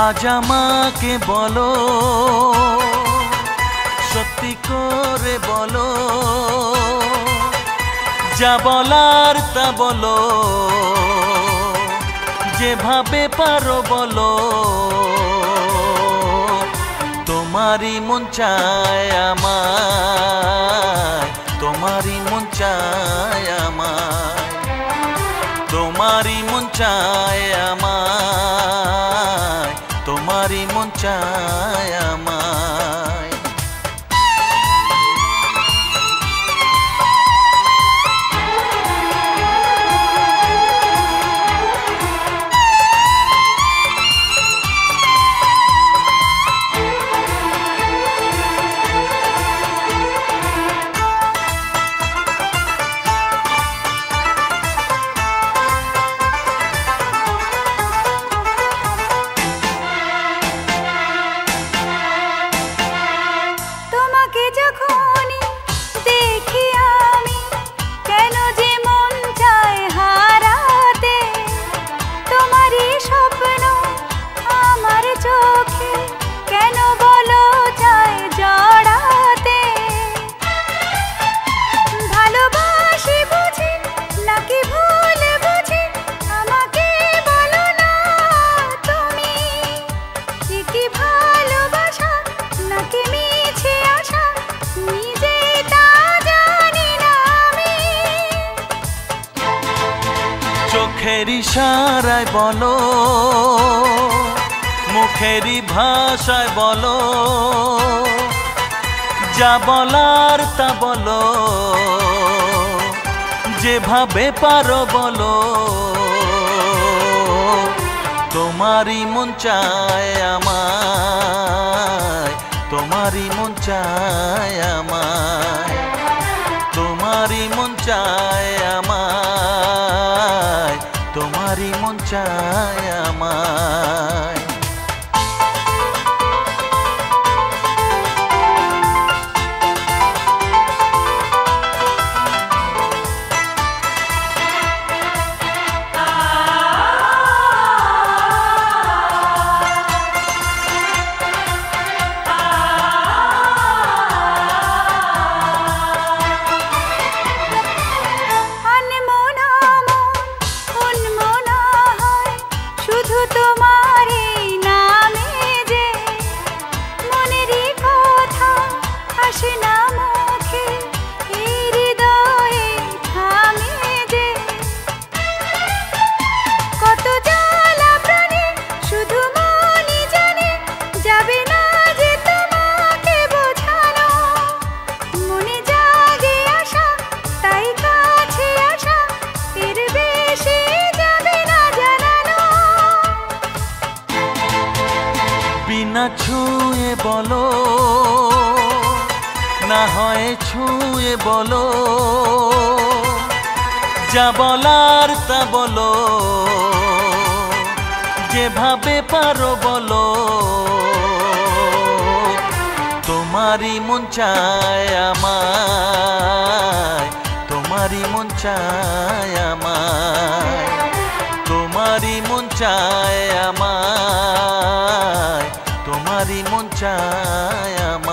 আজ আমাকে বলো, সত্যি করে বলো, যা বলার তা বলো, যেভাবে পারো বলো। তোমারই মন চায় আমায়, তোমারই মন চায় আমায়, তোমারই মন চায় আমায়, তোমারই মন চায় আমায়। চোখের ইশারায় বলো, মুখেরই ভাষায় বলো, যা বলার তা বলো, যেভাবে পারো বলো। তোমারই মন চায় আমায়, তোমারই মন চায় আমায়, তোমারই মন চায় আমায়, তোমারই মন চায় আমায়। না ছুঁয়ে বলো, না হয় ছুঁয়ে বলো, যা বলার তা বলো, যেভাবে পারো বলো। তোমারই মন চায় আমায়, তোমারই মন চায় আমায়, তোমারই মন চায় আমায়, তোমারই মন চায় আমায়।